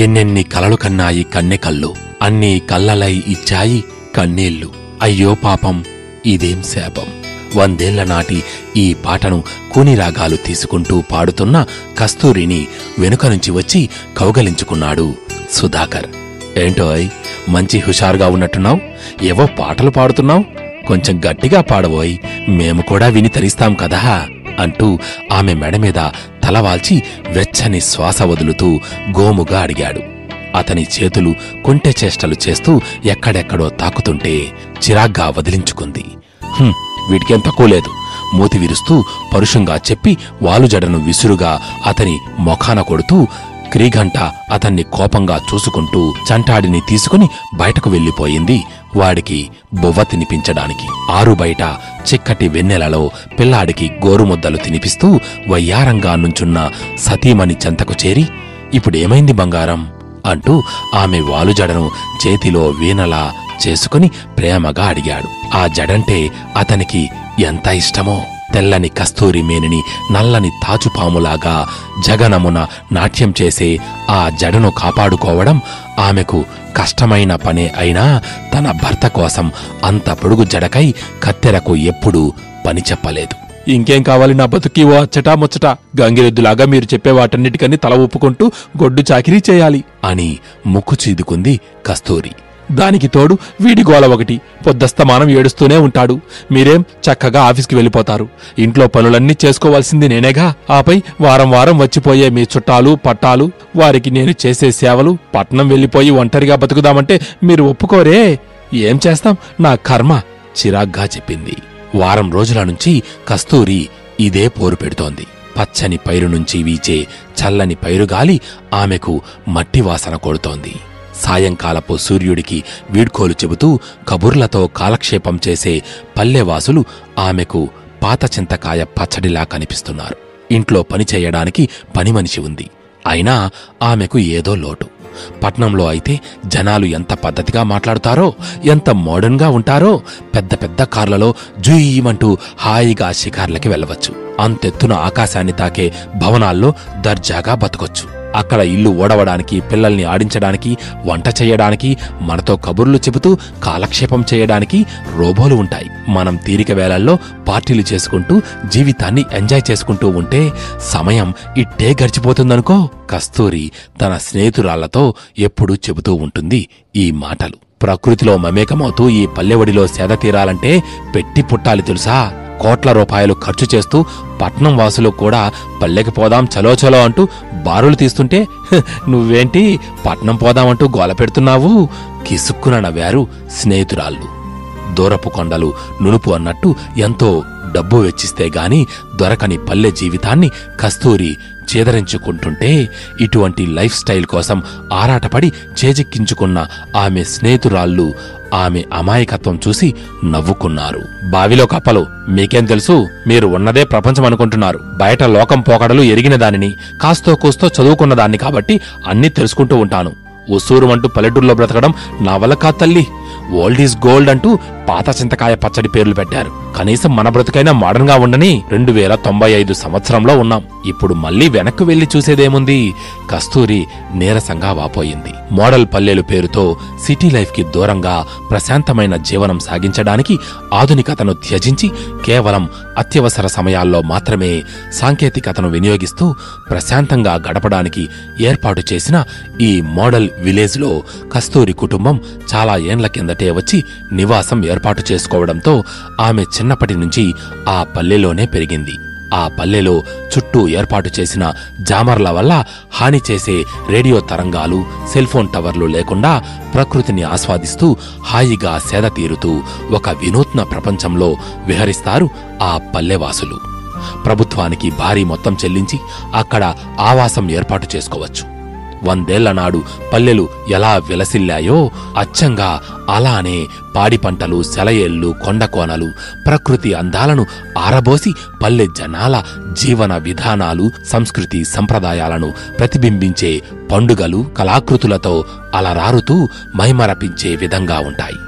ఎన్నెన్ని కలలు కన్నాయి కన్నెకళ్ళు, అన్నీ కళ్ళలై ఇచ్చాయి కన్నీళ్లు. అయ్యో పాపం ఇదేం శాపం. 100 ఏళ్ల నాటి ఈ పాటను కూనిరాగాలు తీసుకుంటూ పాడుతున్న కస్తూరిని వెనుక నుంచి వచ్చి కౌగలించుకున్నాడు సుధాకర్. ఏంటోయ్ మంచి హుషారుగా ఉన్నట్టున్నావు, ఏవో పాటలు పాడుతున్నావు, కొంచెం గట్టిగా పాడబోయ్, మేము కూడా విని తరిస్తాం కదా అంటూ ఆమె మెడమీద తలవాల్చి వెచ్చని శ్వాస వదులుతూ గోముగా అడిగాడు. అతని చేతులు కొంటె చేష్టలు చేస్తూ ఎక్కడెక్కడో తాకుతుంటే చిరాగ్గా వదిలించుకుంది. వీటికేం తక్కువ లేదు, మూతి విరుస్తూ పరుషంగా చెప్పి వాలుజడను విసురుగా అతని మొఖాన కొడుతూ క్రీఘంట అతన్ని కోపంగా చూసుకుంటూ చంటాడిని తీసుకుని బయటకు వెళ్లిపోయింది వాడికి బొవ్వ తినిపించడానికి. ఆరు బయట చిక్కటి వెన్నెలలో పిల్లాడికి గోరుముద్దలు తినిపిస్తూ వయ్యారంగా నుంచున్న సతీమణి చెంతకు చేరి, ఇప్పుడేమైంది బంగారం అంటూ ఆమె వాలుజడను చేతిలో వీణలా చేసుకుని ప్రేమగా అడిగాడు. ఆ జడంటే అతనికి ఎంత ఇష్టమో. తెల్లని కస్తూరి మేనిని నల్లని తాచుపాములాగా జగనమున నాట్యం చేసే ఆ జడను కాపాడుకోవడం ఆమెకు కష్టమైన పనే అయినా తన భర్త కోసం అంత పొడుగు జడకై కత్తెరకు ఎప్పుడూ పని చెప్పలేదు. ఇంకేం కావాలి నా బతుకి ఓ అచ్చటా ముచ్చట, గంగిరెద్దులాగా మీరు చెప్పే వాటన్నిటికని తల ఒప్పుకుంటూ గొడ్డు చాకిరీ చేయాలి అని ముక్కు చీదుకుంది కస్తూరి. దానికి తోడు వీడి గోల ఒకటి, పొద్దస్తమానం ఏడుస్తూనే ఉంటాడు. మీరేం చక్కగా ఆఫీస్కి వెళ్ళిపోతారు, ఇంట్లో పనులన్నీ చేసుకోవాల్సింది నేనేగా. ఆపై వారం వారం వచ్చిపోయే మీ చుట్టాలు పట్టాలు, వారికి నేను చేసే సేవలు, పట్నం వెళ్ళిపోయి ఒంటరిగా బతుకుదామంటే మీరు ఒప్పుకోరే. ఏం చేస్తాం, నా కర్మ చిరాగ్గా చెప్పింది. వారం రోజుల నుంచి కస్తూరి ఇదే పోరు పెడుతోంది. పచ్చని పైరు నుంచి వీచే చల్లని పైరుగాలి ఆమెకు మట్టి వాసన కొడుతోంది. సాయంకాలపు సూర్యుడికి వీడ్కోలు చెబుతూ కబుర్లతో కాలక్షేపం చేసే పల్లెవాసులు ఆమెకు పాత చింతకాయ పచ్చడిలా కనిపిస్తున్నారు. ఇంట్లో పని చేయడానికి పనిమనిషి ఉంది, అయినా ఆమెకు ఏదో లోటు. పట్నంలో అయితే జనాలు ఎంత పద్ధతిగా మాట్లాడుతారో, ఎంత మోడర్న్గా ఉంటారో. పెద్ద పెద్ద కార్లలో జుయ్యమంటూ హాయిగా షికార్లకి వెళ్లవచ్చు. అంతెత్తున ఆకాశాన్ని తాకే భవనాల్లో దర్జాగా బతకొచ్చు. అక్కడ ఇల్లు ఓడవడానికి, పిల్లల్ని ఆడించడానికి, వంట చేయడానికి, మనతో కబుర్లు చెబుతూ కాలక్షేపం చేయడానికి రోబోలు ఉంటాయి. మనం తీరిక వేళల్లో పార్టీలు చేసుకుంటూ జీవితాన్ని ఎంజాయ్ చేసుకుంటూ ఉంటే సమయం ఇట్టే గడిచిపోతుందనుకో. కస్తూరి తన స్నేహితురాళ్లతో ఎప్పుడూ చెబుతూ ఉంటుంది ఈ మాటలు. ప్రకృతిలో మమేకమవుతూ ఈ పల్లెవడిలో సేద తీరాలంటే పెట్టి పుట్టాలి తెలుసా. కోట్ల రూపాయలు ఖర్చు చేస్తూ పట్నం వాసులు కూడా పల్లెకి పోదాం చలో చలో అంటూ బారులు తీస్తుంటే నువ్వేంటి పట్నం పోదామంటూ గోల పెడుతున్నావు? కిసుక్కున నవ్వారు స్నేహితురాళ్ళు. దూరపు కొండలు నునుపు అన్నట్టు ఎంతో డబ్బు వెచ్చిస్తే గాని దొరకని పల్లె జీవితాన్ని కస్తూరి చేదరించుకుంటుంటే ఇటువంటి లైఫ్ స్టైల్ కోసం ఆరాటపడి చేజిక్కించుకున్న ఆమె స్నేహితురాళ్ళు ఆమె అమాయకత్వం చూసి నవ్వుకున్నారు. బావిలో కప్పలు, మీకేం తెలుసు, మీరు ఉన్నదే ప్రపంచం అనుకుంటున్నారు. బయట లోకం పోకడలు ఎరిగిన దానిని, కాస్తో కూస్తో చదువుకున్న దాన్ని కాబట్టి అన్నీ తెలుసుకుంటూ ఉంటాను. ఉసూరు అంటూ పల్లెటూరులో బ్రతకడం నా వల్ల కాదు తల్లి. ఓల్డ్ ఈజ్ గోల్డ్ అంటూ పాత చింతకాయ పచ్చడి పేర్లు పెట్టారు. కనీసం మన బ్రతుకైనా మోడర్న్ గా ఉండని 2095 సంవత్సరంలో ఉన్నాం. ఇప్పుడు మళ్లీ వెనక్కు వెళ్లి చూసేదేముంది? కస్తూరి నీరసంగా వాపోయింది. మోడల్ పల్లెలు పేరుతో సిటీ లైఫ్ కి దూరంగా ప్రశాంతమైన జీవనం సాగించడానికి ఆధునికతను త్యజించి కేవలం అత్యవసర సమయాల్లో మాత్రమే సాంకేతికతను వినియోగిస్తూ ప్రశాంతంగా గడపడానికి ఏర్పాటు చేసిన ఈ మోడల్ విలేజ్ లో కస్తూరి కుటుంబం చాలా ఏండ్ల కిందటే వచ్చి నివాసం ఏర్పాటు చేసుకోవడంతో ఆమె చిన్నప్పటి నుంచి ఆ పల్లెలోనే పెరిగింది. ఆ పల్లెలో చుట్టూ ఏర్పాటు చేసిన జామర్ల వల్ల హాని చేసే రేడియో తరంగాలు, సెల్ఫోన్ టవర్లు లేకుండా ప్రకృతిని ఆస్వాదిస్తూ హాయిగా సేద తీరుతూ ఒక వినూత్న ప్రపంచంలో విహరిస్తారు ఆ పల్లెవాసులు. ప్రభుత్వానికి భారీ మొత్తం చెల్లించి అక్కడ ఆవాసం ఏర్పాటు చేసుకోవచ్చు. 100 ఏళ్ల నాడు పల్లెలు ఎలా విలసిల్లాయో అచ్చంగా అలానే పాడి పంటలు, సెలయేళ్లు, కొండకోనలు, ప్రకృతి అందాలను ఆరబోసి పల్లె జనాల జీవన విధానాలు, సంస్కృతి సంప్రదాయాలను ప్రతిబింబించే పండుగలు, కళాకృతులతో అలరారుతూ మైమరపించే విధంగా ఉంటాయి.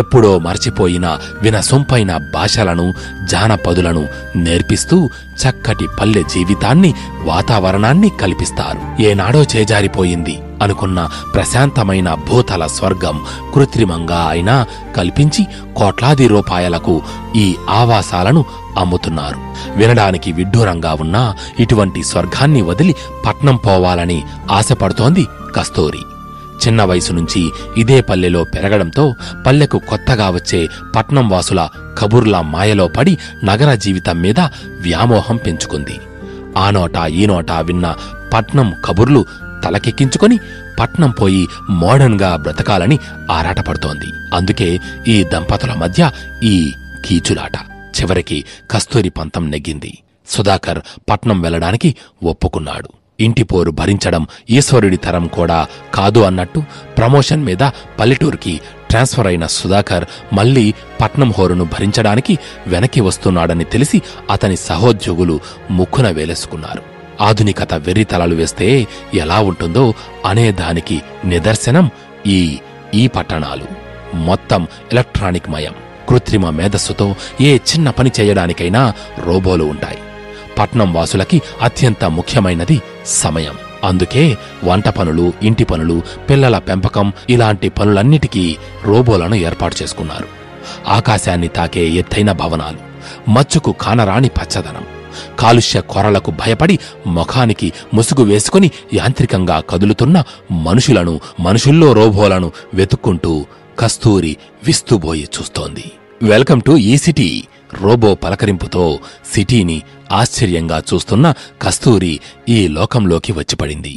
ఎప్పుడో మర్చిపోయిన వినసొంపైన భాషలను, జానపదులను నేర్పిస్తూ చక్కటి పల్లె జీవితాన్ని, వాతావరణాన్ని కల్పిస్తారు. ఏనాడో చేజారిపోయింది అనుకున్న ప్రశాంతమైన భూతల స్వర్గం కృత్రిమంగా అయినా కల్పించి కోట్లాది రూపాయలకు ఈ ఆవాసాలను అమ్ముతున్నారు. వినడానికి విడ్డూరంగా ఉన్నా ఇటువంటి స్వర్గాన్ని వదిలి పట్నం పోవాలని ఆశపడుతోంది కస్తూరి. చిన్న వయసు నుంచి ఇదే పల్లెలో పెరగడంతో పల్లెకు కొత్తగా వచ్చే పట్నం వాసుల కబుర్ల మాయలో పడి నగర జీవితం మీద వ్యామోహం పెంచుకుంది. ఆ నోటా ఈ నోటా విన్న పట్నం కబుర్లు తలకెక్కించుకొని పట్నం పోయి మోడర్న్గా బ్రతకాలని ఆరాటపడుతోంది. అందుకే ఈ దంపతుల మధ్య ఈ కీచులాట. చివరికి కస్తూరి పంతం నెగ్గింది. సుధాకర్ పట్నం వెళ్లడానికి ఒప్పుకున్నాడు. ఇంటి పోరు భరించడం ఈశ్వరుడి తరం కూడా కాదు అన్నట్టు ప్రమోషన్ మీద పల్లెటూరుకి ట్రాన్స్ఫర్ అయిన సుధాకర్ మళ్లీ పట్నం హోరును భరించడానికి వెనక్కి వస్తున్నాడని తెలిసి అతని సహోద్యోగులు ముక్కున వేలేసుకున్నారు. ఆధునికత వెర్రితలలు వేస్తే ఎలా ఉంటుందో అనేదానికి నిదర్శనం ఈ పట్టణాలు. మొత్తం ఎలక్ట్రానిక్ మయం. కృత్రిమ మేధస్సుతో ఏ చిన్న పని చేయడానికైనా రోబోలు ఉంటాయి. పట్నం వాసులకి అత్యంత ముఖ్యమైనది సమయం. అందుకే వంట పనులు, ఇంటి పనులు, పిల్లల పెంపకం ఇలాంటి పనులన్నిటికీ రోబోలను ఏర్పాటు చేసుకున్నారు. ఆకాశాన్ని తాకే ఎత్తైన భవనాలు, మచ్చుకు కానరాని పచ్చదనం, కాలుష్య కొరలకు భయపడి ముఖానికి ముసుగు వేసుకుని యాంత్రికంగా కదులుతున్న మనుషుల్లో రోబోలను వెతుక్కుంటూ కస్తూరి విస్తుబోయి చూస్తోంది. వెల్కమ్ టు ఈ సిటీ. రోబో పలకరింపుతో సిటీని ఆశ్చర్యంగా చూస్తున్న కస్తూరి ఈ లోకంలోకి వచ్చిపడింది.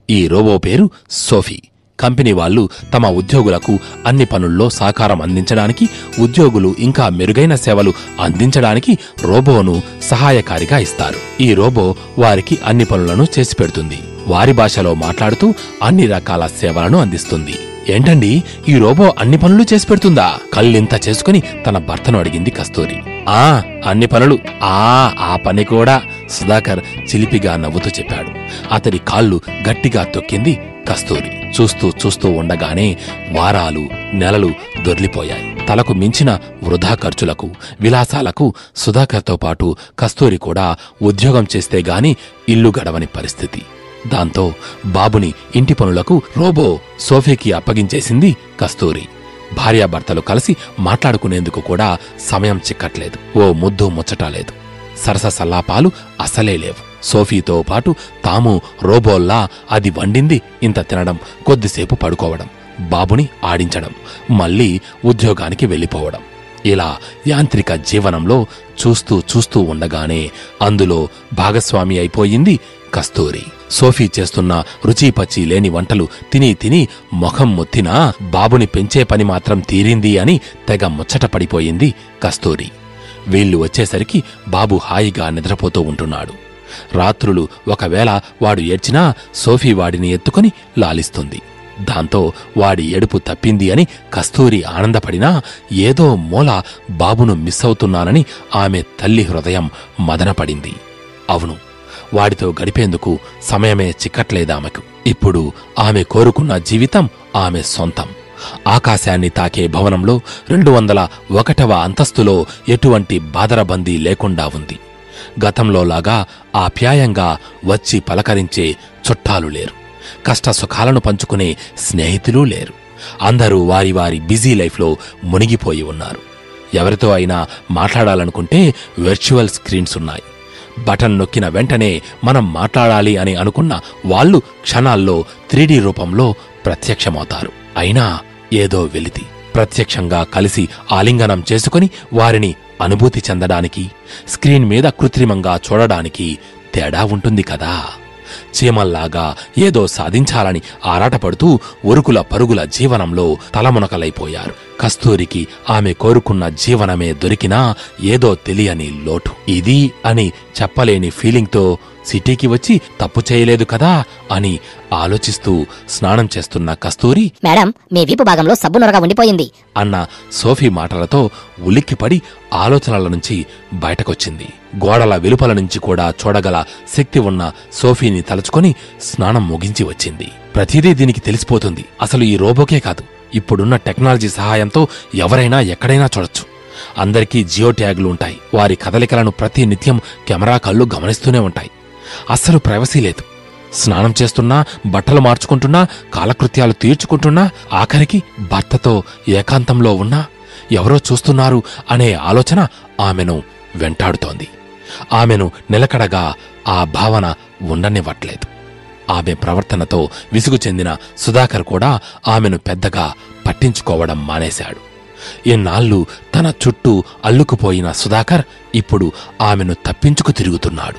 ఈ రోబో పేరు సోఫీ. కంపెనీ వాళ్లు తమ ఉద్యోగులకు అన్ని పనుల్లో సహకారం అందించడానికి, ఉద్యోగులు ఇంకా మెరుగైన సేవలు అందించడానికి రోబోను సహాయకారిగా ఇస్తారు. ఈ రోబో వారికి అన్ని పనులను చేసి పెడుతుంది. వారి భాషలో మాట్లాడుతూ అన్ని రకాల సేవలను అందిస్తుంది. ఏంటండి, ఈ రోబో అన్ని పనులు చేసి పెడుతుందా? కళ్ళింత చేసుకుని తన భర్తను అడిగింది కస్తూరి. అన్ని పనులు. ఆ పని కూడా, సుధాకర్ చిలిపిగా నవ్వుతూ చెప్పాడు. అతడి కాళ్ళు గట్టిగా తొక్కింది కస్తూరి. చూస్తూ ఉండగానే వారాలు, నెలలు దొర్లిపోయాయి. తలకు మించిన వృధా ఖర్చులకు, విలాసాలకు సుధాకర్తో పాటు కస్తూరి కూడా ఉద్యోగం చేస్తే గాని ఇల్లు గడవని పరిస్థితి. దాంతో బాబుని ఇంటి పనులకు రోబో సోఫీకి అప్పగించేసింది కస్తూరి. భార్యాభర్తలు కలిసి మాట్లాడుకునేందుకు కూడా సమయం చిక్కట్లేదు. ఓ ముద్దు ముచ్చటా లేదు. సరస సల్లాపాలు అసలే లేవు. సోఫీతో పాటు తాము రోబోల్లా అది వండింది ఇంత తినడం, కొద్దిసేపు పడుకోవడం, బాబుని ఆడించడం, మళ్లీ ఉద్యోగానికి వెళ్లిపోవడం. ఇలా యాంత్రిక జీవనంలో చూస్తూ ఉండగానే అందులో భాగస్వామి అయిపోయింది కస్తూరి. సోఫీ చేస్తున్న రుచీపచ్చి లేని వంటలు తిని ముఖం మొత్తినా బాబుని పెంచే పని మాత్రం తీరింది అని తెగ ముచ్చట పడిపోయింది కస్తూరి. వీళ్లు వచ్చేసరికి బాబు హాయిగా నిద్రపోతూ ఉంటున్నాడు. రాత్రులు ఒకవేళ వాడు ఏడ్చినా సోఫీ వాడిని ఎత్తుకుని లాలిస్తుంది. దాంతో వాడి ఏడుపు తప్పింది అని కస్తూరి ఆనందపడినా ఏదో మూల బాబును మిస్ అవుతున్నానని ఆమె తల్లి హృదయం మదనపడింది. అవును, వాడితో గడిపేందుకు సమయమే చిక్కట్లేదామెకు. ఇప్పుడు ఆమె కోరుకున్న జీవితం ఆమె సొంతం. ఆకాశాన్ని తాకే భవనంలో 201వ అంతస్తులో ఎటువంటి బాదరబందీ లేకుండా ఉంది. గతంలోలాగా ఆప్యాయంగా వచ్చి పలకరించే చుట్టాలు లేరు. కష్టసుఖాలను పంచుకునే స్నేహితులూ లేరు. అందరూ వారి వారి బిజీ లైఫ్లో మునిగిపోయి ఉన్నారు. ఎవరితో అయినా మాట్లాడాలనుకుంటే వర్చువల్ స్క్రీన్స్ ఉన్నాయి. బటన్ నొక్కిన వెంటనే మనం మాట్లాడాలి అని అనుకున్న వాళ్ళు క్షణాల్లో 3D రూపంలో ప్రత్యక్షమవుతారు. అయినా ఏదో వెలితి. ప్రత్యక్షంగా కలిసి ఆలింగనం చేసుకుని వారిని అనుభూతి చెందడానికి, స్క్రీన్ మీద కృత్రిమంగా చూడడానికి తేడా ఉంటుంది కదా. చీమల్లాగా ఏదో సాధించాలని ఆరాటపడుతూ ఉరుకుల పరుగుల జీవనంలో తలమునకలైపోయారు. కస్తూరికి ఆమె కోరుకున్న జీవనమే దొరికినా ఏదో తెలియని లోటు. ఇది అని చెప్పలేని ఫీలింగ్తో సిటీకి వచ్చి తప్పు చేయలేదు కదా అని ఆలోచిస్తూ స్నానం చేస్తున్న కస్తూరి, మేడం, మీ వీపు భాగంలో సబ్బు నొరగా ఉండిపోయింది అన్న సోఫీ మాటలతో ఉలిక్కిపడి ఆలోచనల నుంచి బయటకొచ్చింది. గోడల వెలుపల నుంచి కూడా చూడగల శక్తి ఉన్న సోఫీని తలుచుకొని స్నానం ముగించి వచ్చింది. ప్రతిదీ దీనికి తెలిసిపోతుంది. అసలు ఈ రోబోకే కాదు, ఇప్పుడున్న టెక్నాలజీ సహాయంతో ఎవరైనా ఎక్కడైనా చూడొచ్చు. అందరికీ జియో ట్యాగులు ఉంటాయి. వారి కదలికలను ప్రతి నిత్యం కెమెరా కళ్ళు గమనిస్తూనే ఉంటాయి. అస్సలు ప్రైవసీ లేదు. స్నానం చేస్తున్నా, బట్టలు మార్చుకుంటున్నా, కాలకృత్యాలు తీర్చుకుంటున్నా, ఆఖరికి భర్తతో ఏకాంతంలో ఉన్నా ఎవరో చూస్తున్నారు అనే ఆలోచన ఆమెను వెంటాడుతోంది. ఆమెను నిలకడగా ఆ భావన ఉండనివ్వట్లేదు. ఆమె ప్రవర్తనతో విసుగు చెందిన సుధాకర్ కూడా ఆమెను పెద్దగా పట్టించుకోవడం మానేశాడు. ఎన్నాళ్ళు తన చుట్టూ అల్లుకుపోయిన సుధాకర్ ఇప్పుడు ఆమెను తప్పించుకు తిరుగుతున్నాడు.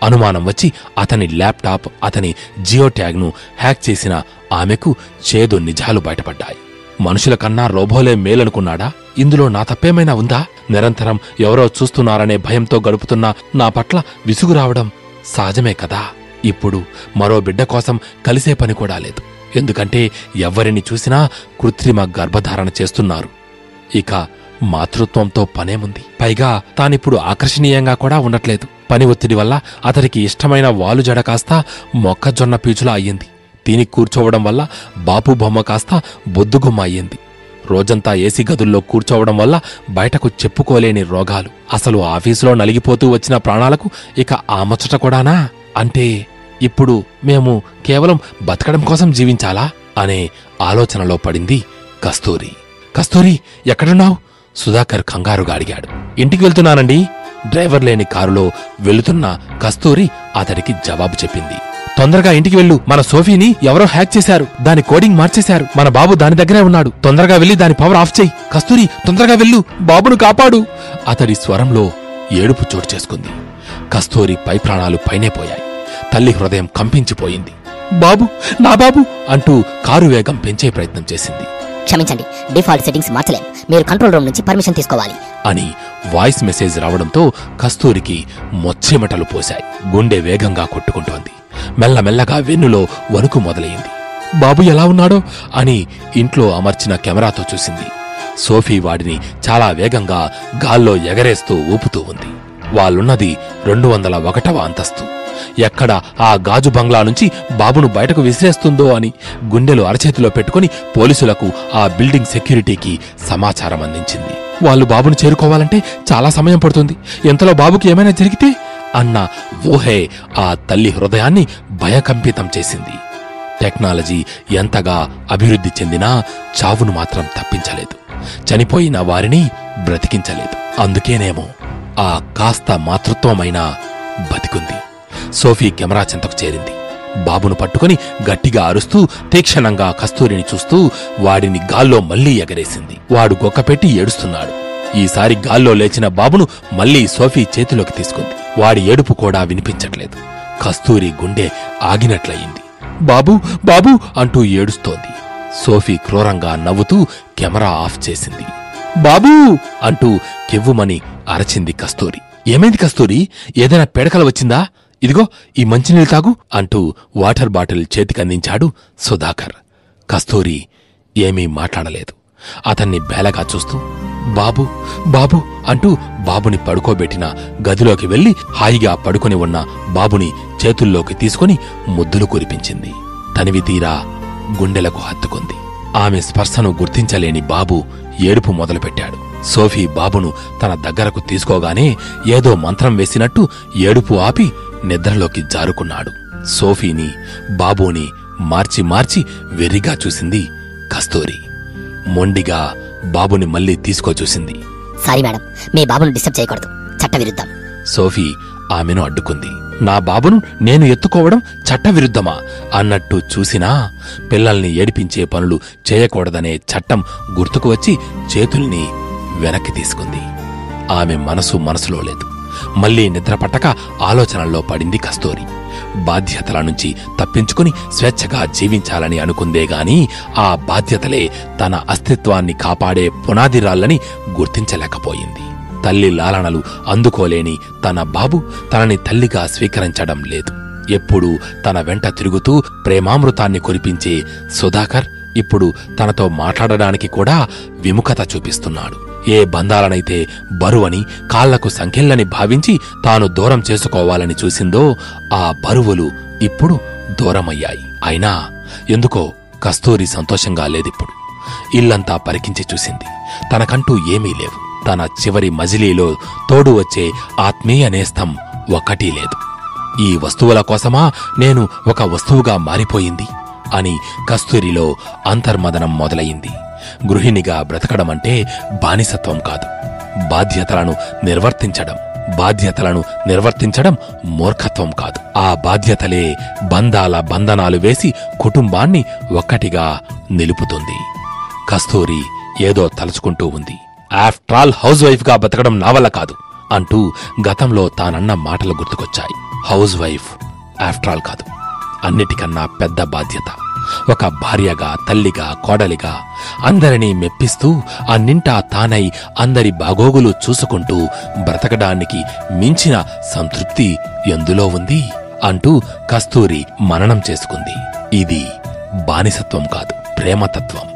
అనుమానం వచ్చి అతని ల్యాప్టాప్, అతని జియో ట్యాగ్ను హ్యాక్ చేసిన ఆమెకు చేదు నిజాలు బయటపడ్డాయి. మనుషుల కన్నా రోబోలే మేలనుకున్నాడా? ఇందులో నా తప్పేమైనా ఉందా? నిరంతరం ఎవరో చూస్తున్నారనే భయంతో గడుపుతున్న నా పట్ల విసుగు రావడం సహజమే కదా. ఇప్పుడు మరో బిడ్డ కోసం కలిసే పని కూడా లేదు. ఎందుకంటే ఎవ్వరిని చూసినా కృత్రిమ గర్భధారణ చేస్తున్నారు. ఇక మాతృత్వంతో పనేముంది? పైగా తానిప్పుడు ఆకర్షణీయంగా కూడా ఉండట్లేదు. పని ఒత్తిడి వల్ల అతడికి ఇష్టమైన వాలు జడ కాస్త మొక్కజొన్న పీచులా అయ్యింది. తిని కూర్చోవడం వల్ల బాపు బొమ్మ కాస్త బొద్దుగుమ్మ అయ్యింది. రోజంతా ఏసీ గదుల్లో కూర్చోవడం వల్ల బయటకు చెప్పుకోలేని రోగాలు. అసలు ఆఫీసులో నలిగిపోతూ వచ్చిన ప్రాణాలకు ఇక ఆ ముచ్చట కూడానా? అంటే ఇప్పుడు మేము కేవలం బతకడం కోసం జీవించాలా అనే ఆలోచనలో పడింది కస్తూరి. కస్తూరి, ఎక్కడున్నావు? సుధాకర్ కంగారుగా అడిగాడు. ఇంటికి వెళ్తున్నానండి. డ్రైవర్ లేని కారులో వెళుతున్న కస్తూరి అతడికి జవాబు చెప్పింది. తొందరగా ఇంటికి వెళ్ళు. మన సోఫీని ఎవరో హ్యాక్ చేశారు. దాని కోడింగ్ మార్చేశారు. మన బాబు దాని దగ్గరే ఉన్నాడు. తొందరగా వెళ్లి దాని పవర్ ఆఫ్ చెయ్యి. కస్తూరి, తొందరగా వెళ్ళు. బాబును కాపాడు. అతడి స్వరంలో ఏడుపు చోటు చేసుకుంది. కస్తూరి పై ప్రాణాలు పైనే పోయాయి. తల్లి హృదయం కంపించిపోయింది. బాబు, నా బాబు అంటూ కారు వేగం పెంచే ప్రయత్నం చేసింది. క్షమించండి, డిఫాల్ట్ సెట్టింగ్స్ మార్చలేం. మీరు కంట్రోల్ రూమ్ నుంచి పర్మిషన్ తీసుకోవాలి అని వాయిస్ మెసేజ్ రావడంతో కస్తూరికి మొచ్చెమటలు పోశాయి. గుండె వేగంగా కొట్టుకుంటోంది. మెల్లమెల్లగా వెన్నులో వణుకు మొదలైంది. బాబు ఎలా ఉన్నాడో అని ఇంట్లో అమర్చిన కెమెరాతో చూసింది. సోఫీ వాడిని చాలా వేగంగా గాల్లో ఎగరేస్తూ ఊపుతూ ఉంది. వాళ్ళున్నది 201వ అంతస్తు. ఎక్కడ ఆ గాజు బంగ్లా నుంచి బాబును బయటకు విసిరేస్తుందో అని గుండెలు అరచేతిలో పెట్టుకుని పోలీసులకు ఆ బిల్డింగ్ సెక్యూరిటీకి సమాచారం అందించింది. వాళ్ళు బాబును చేరుకోవాలంటే చాలా సమయం పడుతుంది. ఎంతలో బాబుకి ఏమైనా జరిగితే అన్న ఊహే ఆ తల్లి హృదయాన్ని భయకంపితం చేసింది. టెక్నాలజీ ఎంతగా అభివృద్ధి చెందినా చావును మాత్రం తప్పించలేదు. చనిపోయిన వారిని బ్రతికించలేదు. అందుకేనేమో ఆ కాస్త మాతృత్వమైనా బతికుంది. సోఫీ కెమెరా చెంతకు చేరింది. బాబును పట్టుకుని గట్టిగా అరుస్తూ తీక్షణంగా కస్తూరిని చూస్తూ వాడిని గాల్లో మళ్లీ ఎగరేసింది. వాడు గొక్కపెట్టి ఏడుస్తున్నాడు. ఈసారి గాల్లో లేచిన బాబును మళ్లీ సోఫీ చేతిలోకి తీసుకుంది. వాడి ఏడుపు కూడా వినిపించట్లేదు. కస్తూరి గుండె ఆగినట్లయింది. బాబూ, బాబూ అంటూ ఏడుస్తోంది. సోఫీ క్రూరంగా నవ్వుతూ కెమెరా ఆఫ్ చేసింది. బాబూ అంటూ కెవ్వుమని అరచింది కస్తూరి. ఏమైంది కస్తూరి? ఏదైనా పేడకల వచ్చిందా? ఇదిగో ఈ మంచినీళ్ళు తాగు అంటూ వాటర్ బాటిల్ చేతికందించాడు సుధాకర్. కస్తూరి ఏమీ మాట్లాడలేదు. అతన్ని బేలగా చూస్తూ బాబు, బాబు అంటూ బాబుని పడుకోబెట్టిన గదిలోకి వెళ్లి హాయిగా పడుకుని ఉన్న బాబుని చేతుల్లోకి తీసుకుని ముద్దులు కురిపించింది. తనివి తీరా గుండెలకు హత్తుకుంది. ఆమె స్పర్శను గుర్తించలేని బాబు ఏడుపు మొదలుపెట్టాడు. సోఫీ బాబును తన దగ్గరకు తీసుకోగానే ఏదో మంత్రం వేసినట్టు ఏడుపు ఆపి నిద్రలోకి జారుకున్నాడు. సోఫీని, బాబుని మార్చి మార్చి వెర్రిగా చూసింది కస్తూరి. మొండిగా బాబుని మళ్లీ తీసుకోచూసింది. సారీ మేడం, మీ బాబును డిస్టర్బ్ చేయకూడదు, చట్టవిరుద్ధం. సోఫీ ఆమెను అడ్డుకుంది. నా బాబును నేను ఎత్తుకోవడం చట్టవిరుద్ధమా అన్నట్టు చూసినా పిల్లల్ని ఏడిపించే పనులు చేయకూడదనే చట్టం గుర్తుకు వచ్చి చేతుల్ని వెనక్కి తీసుకుంది. ఆమె మనసులో లేదు. మళ్లీ నిద్రపట్టక ఆలోచనల్లో పడింది కస్తూరి. బాధ్యతల నుంచి తప్పించుకుని స్వేచ్ఛగా జీవించాలని అనుకుందేగాని ఆ బాధ్యతలే తన అస్తిత్వాన్ని కాపాడే పునాదిరాళ్ళని గుర్తించలేకపోయింది. తల్లి లాలనలు అందుకోలేని తన బాబు తనని తల్లిగా స్వీకరించడం లేదు. ఎప్పుడూ తన వెంట తిరుగుతూ ప్రేమామృతాన్ని కురిపించే సుధాకర్ ఇప్పుడు తనతో మాట్లాడడానికి కూడా విముఖత చూపిస్తున్నాడు. ఏ బంధాలనైతే బరువని, కాళ్లకు సంఖ్యలని భావించి తాను దూరం చేసుకోవాలని చూసిందో ఆ బరువులు ఇప్పుడు దూరమయ్యాయి. అయినా ఎందుకో కస్తూరి సంతోషంగా లేదిప్పుడు. ఇల్లంతా పరికించి చూసింది. తనకంటూ ఏమీ లేవు. తన చివరి మజిలీలో తోడు వచ్చే ఆత్మీయ నేస్తం ఒక్కటీ లేదు. ఈ వస్తువుల కోసమా నేను ఒక వస్తువుగా మారిపోయింది అని కస్తూరిలో అంతర్మదనం మొదలయింది. గృహిణిగా బ్రతకడమంటే బానిసత్వం కాదు, బాధ్యతలను నిర్వర్తించడం మూర్ఖత్వం కాదు. ఆ బాధ్యతలే బంధనాలు వేసి కుటుంబాన్ని ఒక్కటిగా నిలుపుతుంది. కస్తూరి ఏదో తలుచుకుంటూ ఉంది. ఆఫ్టర్ ఆల్ హౌస్ వైఫ్ గా బతకడం నా వల్ల కాదు అంటూ గతంలో తానన్న మాటలు గుర్తుకొచ్చాయి. హౌస్ వైఫ్ ఆఫ్టర్ ఆల్ కాదు, అన్నిటికన్నా పెద్ద బాధ్యత. ఒక భార్యగా, తల్లిగా, కోడలిగా అందరినీ మెప్పిస్తూ అన్నింటా తానై అందరి బాగోగులు చూసుకుంటూ బ్రతకడానికి మించిన సంతృప్తి ఎందులో ఉంది అంటూ కస్తూరి మననం చేసుకుంది. ఇది బానిసత్వం కాదు, ప్రేమతత్వం.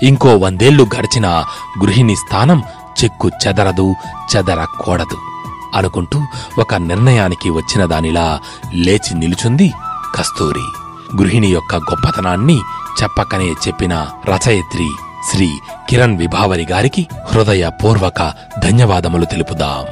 ఇంకో 100 ఏళ్లు గడిచిన గృహిణి స్థానం చెక్కు చెదరకూడదు అనుకుంటూ ఒక నిర్ణయానికి వచ్చిన దానిలా లేచి నిలుచుంది కస్తూరి. గృహిణి యొక్క గొప్పతనాన్ని చెప్పకనే చెప్పిన రచయిత్రి శ్రీ కిరణ్ విభావరి గారికి హృదయపూర్వక ధన్యవాదములు తెలుపుదాం.